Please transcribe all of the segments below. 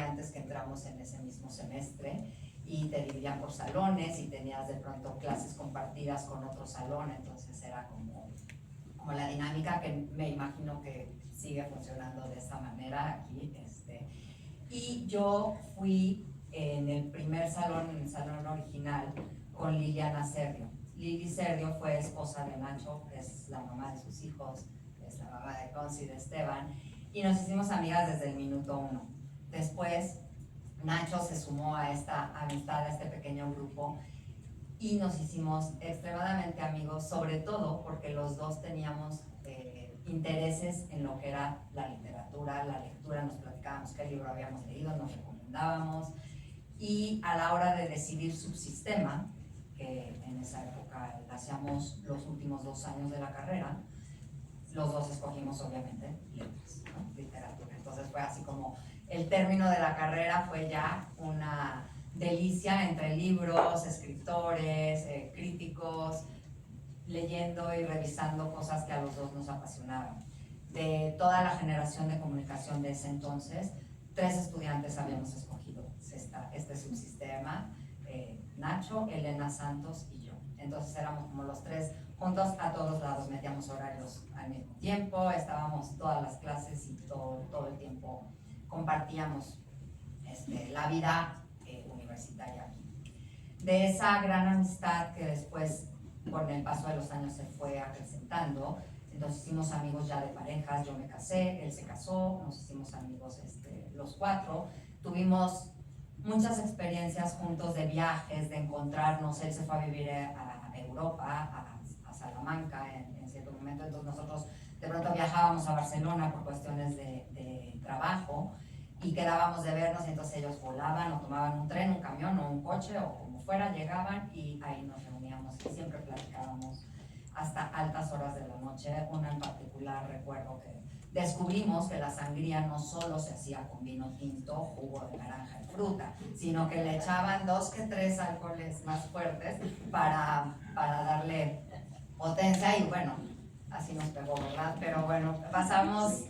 estudiantes que entramos en ese mismo semestre y te dividían por salones y tenías de pronto clases compartidas con otro salón, entonces era como la dinámica que me imagino que sigue funcionando de esa manera aquí. Y yo fui en el primer salón, en el salón original, con Liliana Serdio. Lili Serdio fue esposa de Nacho, es la mamá de sus hijos, es la mamá de Conci y de Esteban, y nos hicimos amigas desde el minuto 1. Después, Nacho se sumó a esta amistad, a este pequeño grupo, y nos hicimos extremadamente amigos, sobre todo porque los dos teníamos intereses en lo que era la literatura, la lectura, nos platicábamos qué libro habíamos leído, nos recomendábamos, y a la hora de decidir subsistema, que en esa época hacíamos los últimos 2 años de la carrera, los dos escogimos obviamente letras, ¿no? Literatura. Entonces fue así como el término de la carrera fue ya una delicia entre libros, escritores, críticos, leyendo y revisando cosas que a los dos nos apasionaban. De toda la generación de comunicación de ese entonces, 3 estudiantes habíamos escogido este subsistema, Nacho, Elena Santos y yo. Entonces éramos como los 3 juntos a todos lados, metíamos horarios al mismo tiempo, estábamos todas las clases y todo el tiempo compartíamos la vida universitaria. De esa gran amistad que después, con el paso de los años, se fue acrecentando, entonces hicimos amigos ya de parejas, yo me casé, él se casó, nos hicimos amigos los 4, tuvimos muchas experiencias juntos de viajes, de encontrarnos, él se fue a vivir a Europa, a Salamanca en cierto momento, entonces nosotros de pronto viajábamos a Barcelona por cuestiones de trabajo y quedábamos de vernos y entonces ellos volaban o tomaban un tren, un camión o un coche o como fuera, llegaban y ahí nos reuníamos y siempre platicábamos hasta altas horas de la noche. Una en particular recuerdo que descubrimos que la sangría no solo se hacía con vino tinto, jugo de naranja y fruta, sino que le echaban 2 que 3 alcoholes más fuertes para darle potencia y bueno, así nos pegó, ¿verdad? Pero bueno, pasamos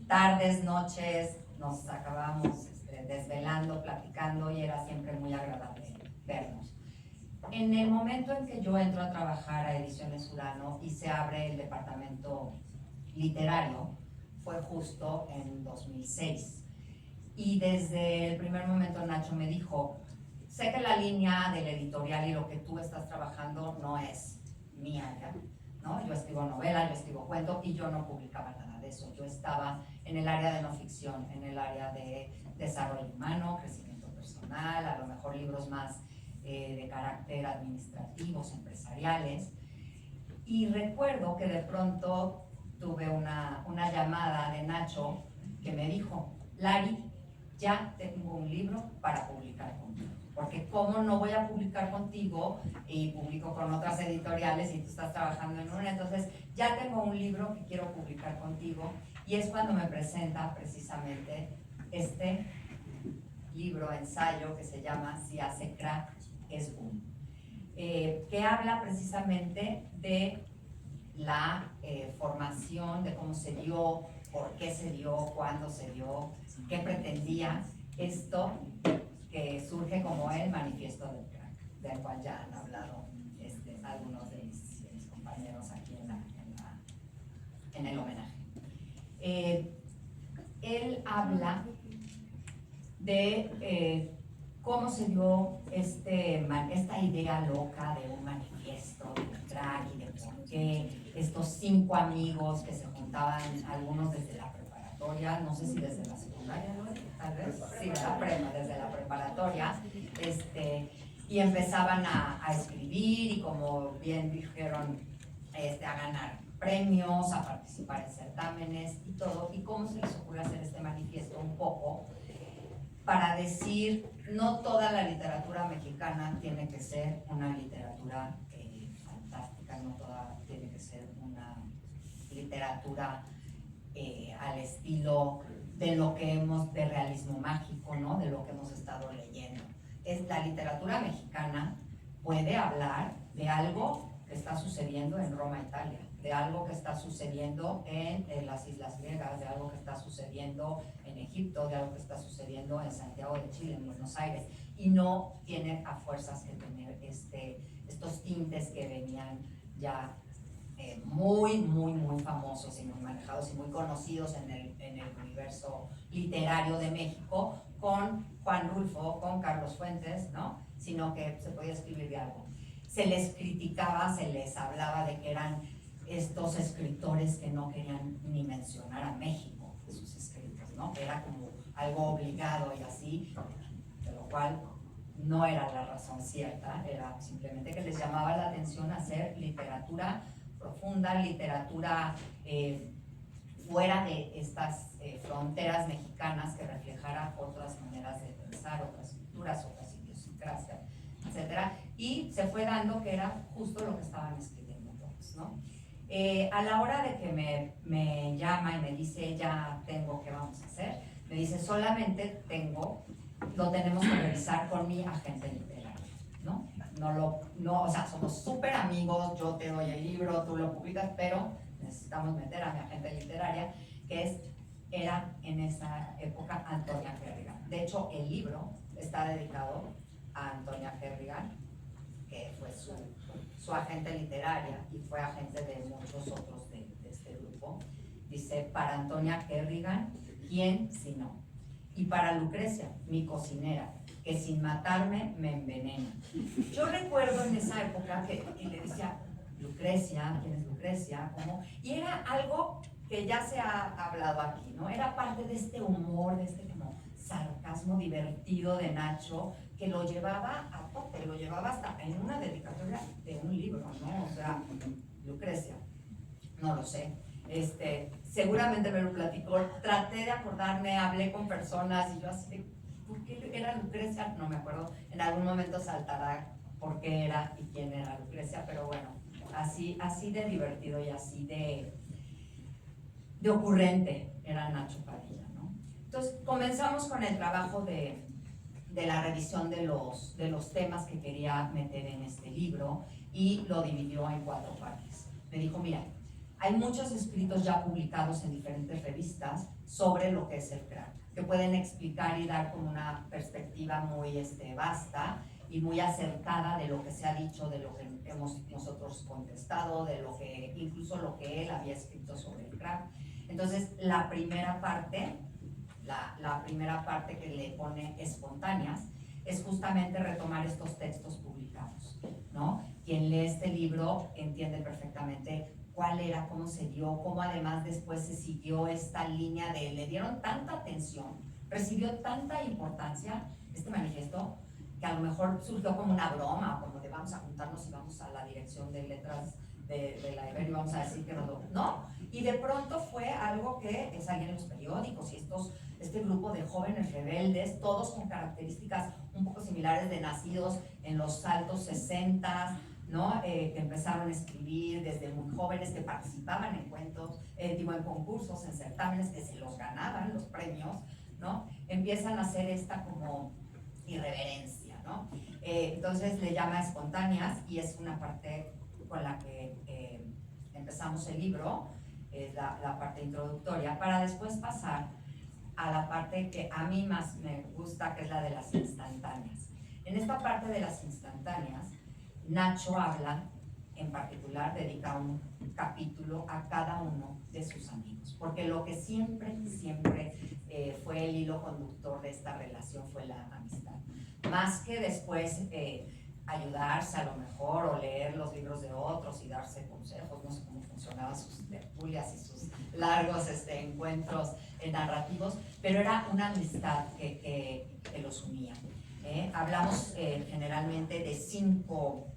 tardes, noches, nos acabamos desvelando, platicando y era siempre muy agradable vernos. En el momento en que yo entro a trabajar a Ediciones Urano y se abre el departamento literario, fue justo en 2006. Y desde el primer momento Nacho me dijo, sé que la línea del editorial y lo que tú estás trabajando no es mi área, ¿no? Yo escribo novela, yo escribo cuento y yo no publicaba nada de eso. Yo estaba en el área de no ficción, en el área de desarrollo humano, crecimiento personal, a lo mejor libros más de carácter administrativos, empresariales. Y recuerdo que de pronto tuve una llamada de Nacho que me dijo, Lari, ya tengo un libro para publicar contigo. Porque cómo no voy a publicar contigo y publico con otras editoriales y tú estás trabajando en una, entonces ya tengo un libro que quiero publicar contigo y es cuando me presenta precisamente este libro, ensayo que se llama Si hace crack es boom, que habla precisamente de la formación, de cómo se dio, por qué se dio, cuándo se dio, qué pretendía esto que surge como el manifiesto del crack, del cual ya han hablado algunos de mis compañeros aquí en el homenaje. Él habla de cómo se dio esta idea loca de un manifiesto del crack y de por qué estos 5 amigos que se juntaban, algunos desde la preparatoria, no sé si desde la secundaria, ¿no? Tal vez, sí, desde la preparatoria, y empezaban a escribir y como bien dijeron, a ganar premios, a participar en certámenes y todo, y cómo se les ocurre hacer este manifiesto un poco para decir, no toda la literatura mexicana tiene que ser una literatura fantástica, no toda tiene que ser una literatura al estilo de lo que de realismo mágico, ¿no? De lo que hemos estado leyendo. La literatura mexicana puede hablar de algo que está sucediendo en Roma, Italia, de algo que está sucediendo en las Islas Griegas, de algo que está sucediendo en Egipto, de algo que está sucediendo en Santiago de Chile, en Buenos Aires, y no tiene a fuerzas que tener estos tintes que venían ya muy famosos y muy manejados y muy conocidos en el universo literario de México, con Juan Rulfo, con Carlos Fuentes, ¿no? Sino que se podía escribir de algo. Se les criticaba, se les hablaba de que eran estos escritores que no querían ni mencionar a México de sus escritos, ¿no? Que era como algo obligado y así, de lo cual no era la razón cierta, era simplemente que les llamaba la atención hacer literatura profunda, literatura fuera de estas fronteras mexicanas que reflejara otras maneras de pensar, otras culturas, otras idiosincrasias, etc. Y se fue dando que era justo lo que estaban escribiendo todos, ¿no? A la hora de que me llama y me dice, ya tengo, ¿qué vamos a hacer? Me dice, solamente lo tenemos que revisar con mi agente literario, ¿no? O sea, somos súper amigos, yo te doy el libro, tú lo publicas, pero necesitamos meter a mi agente literaria, que era en esa época Antonia Kerrigan. De hecho, el libro está dedicado a Antonia Kerrigan, que fue su agente literaria y fue agente de muchos otros de este grupo. Dice, para Antonia Kerrigan, ¿quién si no? Y para Lucrecia, mi cocinera, que sin matarme me envenena. Yo recuerdo en esa época que le decía, Lucrecia, ¿quién es Lucrecia? ¿Cómo? Y era algo que ya se ha hablado aquí, ¿no? Era parte de este humor, de este como sarcasmo divertido de Nacho, que lo llevaba a tope, lo llevaba hasta en una dedicatoria de un libro, ¿no? O sea, Lucrecia, no lo sé. Seguramente me lo platicó, traté de acordarme, hablé con personas y yo así, ¿por qué era Lucrecia? No me acuerdo, en algún momento saltará por qué era y quién era Lucrecia, pero bueno, así de divertido y así de ocurrente era Nacho Padilla, ¿no? Entonces comenzamos con el trabajo de la revisión de los temas que quería meter en este libro y lo dividió en 4 partes. Me dijo, mira, hay muchos escritos ya publicados en diferentes revistas sobre lo que es el crack, que pueden explicar y dar como una perspectiva muy vasta y muy acertada de lo que se ha dicho, de lo que hemos nosotros contestado, de lo que, incluso lo que él había escrito sobre el crack. Entonces, la primera parte que le pone espontáneas es justamente retomar estos textos publicados, ¿no? Quien lee este libro entiende perfectamente cuál era, cómo se dio, cómo además después se siguió esta línea le dieron tanta atención, recibió tanta importancia este manifiesto, que a lo mejor surgió como una broma, como de vamos a juntarnos y vamos a la dirección de letras de la Ibero y vamos a decir que no, y de pronto fue algo que salía en los periódicos y este grupo de jóvenes rebeldes, todos con características un poco similares de nacidos en los altos 60, ¿no? Que empezaron a escribir desde muy jóvenes, que participaban en cuentos, en concursos, en certámenes, que se los ganaban los premios, ¿no? Empiezan a hacer esta como irreverencia, ¿no? Entonces le llama espontáneas y es una parte con la que empezamos el libro, es la parte introductoria, para después pasar a la parte que a mí más me gusta, que es la de las instantáneas. En esta parte de las instantáneas, Nacho habla, en particular, dedica un capítulo a cada uno de sus amigos, porque lo que siempre fue el hilo conductor de esta relación fue la amistad. Más que después ayudarse a lo mejor o leer los libros de otros y darse consejos, no sé cómo funcionaban sus tertulias y sus largos encuentros narrativos, pero era una amistad que los unía. Hablamos generalmente de 5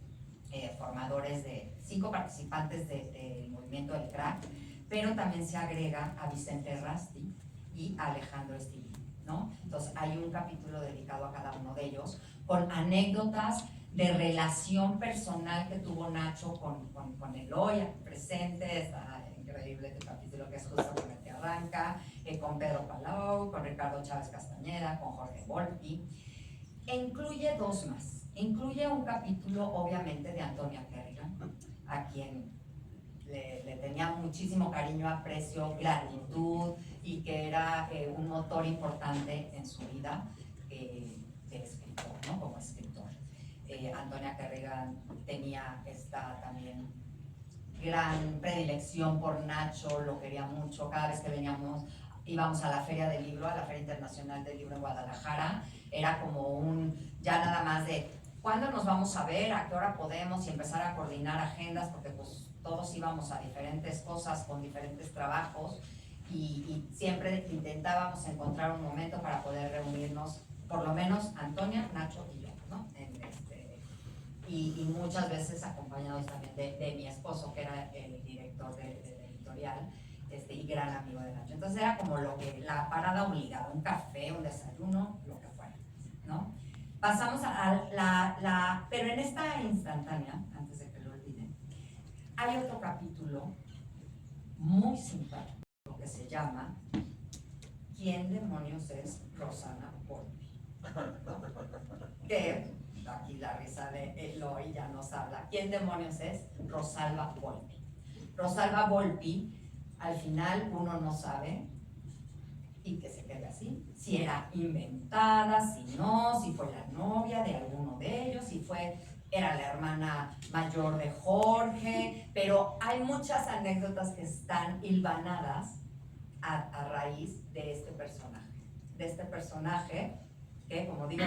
formadores, de 5 participantes del movimiento del crack, pero también se agrega a Vicente Rasti y a Alejandro Estillín, ¿no? Entonces hay un capítulo dedicado a cada uno de ellos, con anécdotas de relación personal que tuvo Nacho con Eloy, aquí presente. Está increíble este capítulo que es justo con el que arranca, con Pedro Palau, con Ricardo Chávez Castañeda, con Jorge Volpi, e incluye 2 más. Incluye un capítulo obviamente de Antonia Kerrigan, a quien le tenía muchísimo cariño, aprecio, gratitud y que era un motor importante en su vida de escritor, ¿no? Como escritor. Antonia Kerrigan tenía esta también gran predilección por Nacho, lo quería mucho. Cada vez que íbamos a la Feria del Libro, a la Feria Internacional del Libro en Guadalajara, era como ya nada más de ¿cuándo nos vamos a ver? ¿A qué hora podemos? Y empezar a coordinar agendas, porque pues todos íbamos a diferentes cosas con diferentes trabajos y siempre intentábamos encontrar un momento para poder reunirnos, por lo menos Antonia, Nacho y yo, ¿no? Y muchas veces acompañados también de mi esposo, que era el director de la editorial y gran amigo de Nacho. Entonces era como la parada obligada, un café, un desayuno, lo que fuera, ¿no? Pasamos pero en esta instantánea, antes de que lo olviden, hay otro capítulo muy simpático que se llama ¿Quién demonios es Rosana Volpi? Que aquí la risa de Eloy ya nos habla. ¿Quién demonios es Rosalba Volpi? Rosalba Volpi, al final uno no sabe, y que se quede así, si era inventada, si no, si fue la novia de alguno de ellos, era la hermana mayor de Jorge, pero hay muchas anécdotas que están hilvanadas a raíz de este personaje, que como digo,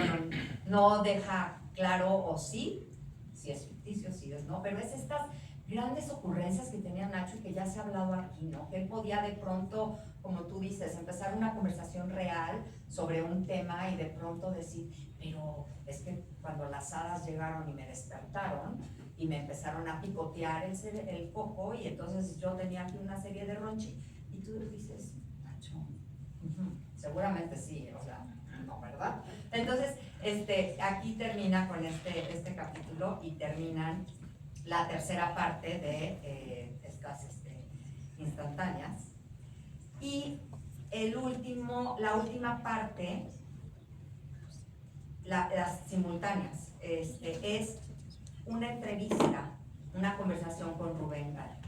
no deja claro o si es ficticio, si es no, pero es estas grandes ocurrencias que tenía Nacho y que ya se ha hablado aquí, ¿no? Que él podía de pronto, como tú dices, empezar una conversación real sobre un tema y de pronto decir, pero es que cuando las hadas llegaron y me despertaron y me empezaron a picotear el coco y entonces yo tenía aquí una serie de ronchi y tú dices, Nacho, seguramente sí, o sea, no, ¿verdad? Entonces, aquí termina con este capítulo y terminan la tercera parte de estas instantáneas. Y la última parte, las simultáneas, es una entrevista, una conversación con Rubén Gal,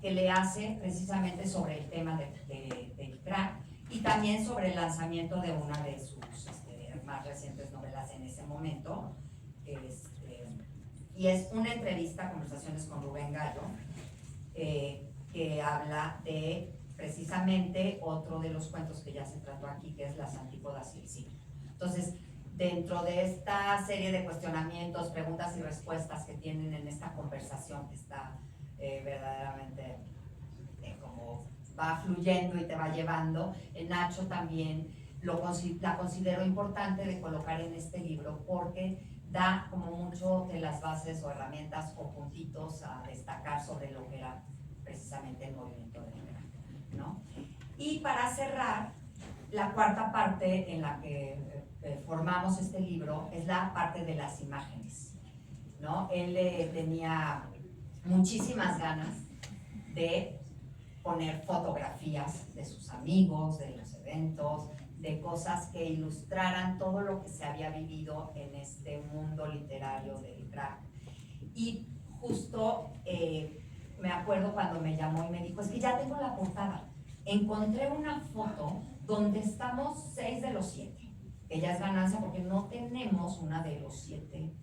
que le hace precisamente sobre el tema del crack y también sobre el lanzamiento de una de sus más recientes novelas en ese momento. Y es una entrevista, conversaciones con Rubén Gallo, que habla de precisamente otro de los cuentos que ya se trató aquí, que es Las Antípodas y el Siglo. Entonces, dentro de esta serie de cuestionamientos, preguntas y respuestas que tienen en esta conversación, que está verdaderamente como va fluyendo y te va llevando, Nacho también la considero importante de colocar en este libro porque da como mucho de las bases o herramientas o puntitos a destacar sobre lo que era precisamente el movimiento del crack, ¿no? Y para cerrar, la cuarta parte en la que formamos este libro es la parte de las imágenes, ¿no? Él tenía muchísimas ganas de poner fotografías de sus amigos, de los eventos, de cosas que ilustraran todo lo que se había vivido en este mundo literario del crack. Y justo me acuerdo cuando me llamó y me dijo, es que ya tengo la portada. Encontré una foto donde estamos 6 de los 7, que ya es ganancia porque no tenemos una de los 7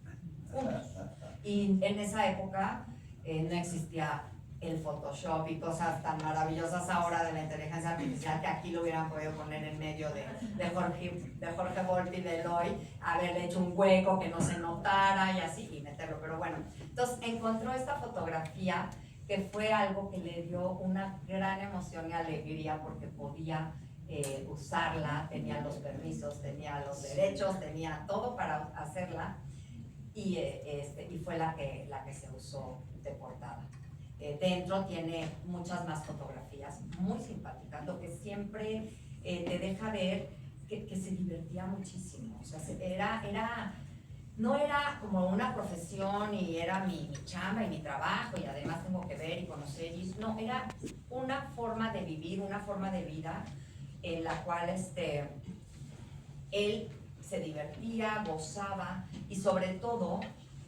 juntos. Y en esa época no existía el Photoshop y cosas tan maravillosas ahora de la inteligencia artificial que aquí lo hubieran podido poner en medio de Jorge Volpi, de Eloy, haberle hecho un hueco que no se notara y así, y meterlo. Pero bueno, entonces encontró esta fotografía que fue algo que le dio una gran emoción y alegría porque podía usarla, tenía los permisos, tenía los derechos, tenía todo para hacerla y fue la que se usó de portada. Dentro tiene muchas más fotografías muy simpáticas, lo que siempre te deja ver que se divertía muchísimo. O sea, no era como una profesión y era mi chamba y mi trabajo y además tengo que ver y conocer. No, era una forma de vivir, una forma de vida en la cual él se divertía, gozaba y sobre todo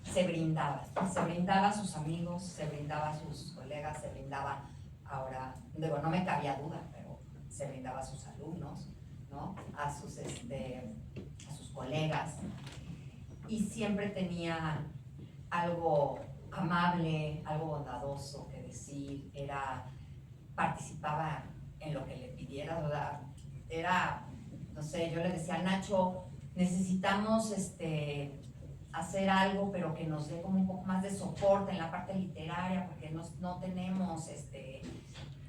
se brindaba a sus amigos, se brindaba a sus colegas, se brindaba ahora, digo, no me cabía duda, pero se brindaba a sus alumnos, ¿no? A sus colegas, y siempre tenía algo amable, algo bondadoso que decir, participaba en lo que le pidiera, o sea, no sé, yo le decía a Nacho, necesitamos hacer algo, pero que nos dé como un poco más de soporte en la parte literaria, porque no tenemos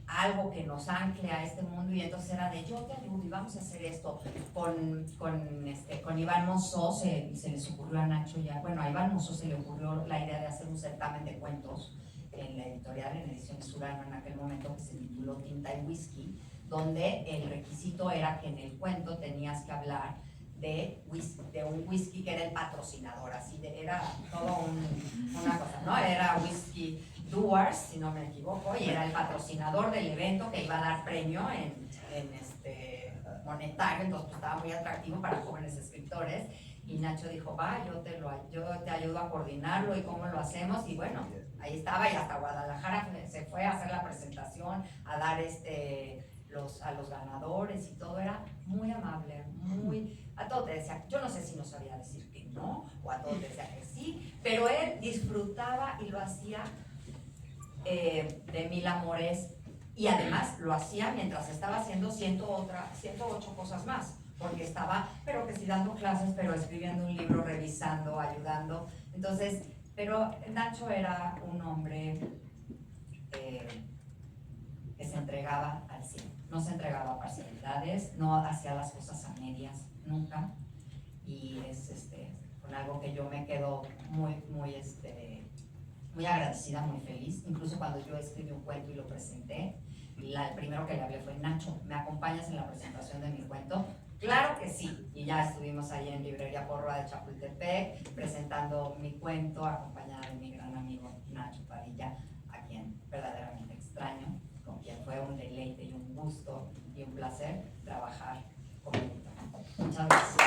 algo que nos ancle a este mundo, y entonces era de yo te ayudo y vamos a hacer esto. Con Iván Mosso se les ocurrió a Nacho a Iván Mosso se le ocurrió la idea de hacer un certamen de cuentos en la editorial, en Ediciones Urano en aquel momento, que se tituló Tinta y Whisky, donde el requisito era que en el cuento tenías que hablar de un whisky que era el patrocinador, era todo una cosa, ¿no? Era Whisky Doers, si no me equivoco, y era el patrocinador del evento que iba a dar premio en monetario, entonces pues, estaba muy atractivo para jóvenes escritores, y Nacho dijo, va, yo te ayudo a coordinarlo y cómo lo hacemos, y bueno, ahí estaba, y hasta Guadalajara se fue a hacer la presentación, a dar a los ganadores, y todo era muy amable, a todo te decía, yo no sé si no sabía decir que no, o a todo te decía que sí, pero él disfrutaba y lo hacía de mil amores, y además lo hacía mientras estaba haciendo 108 cosas más, porque estaba, pero que sí dando clases, pero escribiendo un libro, revisando, ayudando. Entonces, pero Nacho era un hombre que se entregaba al 100, no se entregaba a parcialidades, no hacía las cosas a medias, nunca, y es con algo que yo me quedo muy agradecida, muy feliz. Incluso cuando yo escribí un cuento y lo presenté, el primero que le hablé fue, Nacho, ¿me acompañas en la presentación de mi cuento? Claro que sí, y ya estuvimos ahí en Librería Porroa de Chapultepec presentando mi cuento, acompañada de mi gran amigo Nacho Padilla, a quien verdaderamente extraño, con quien fue un deleite y un gusto y un placer trabajar con él. Muchas gracias.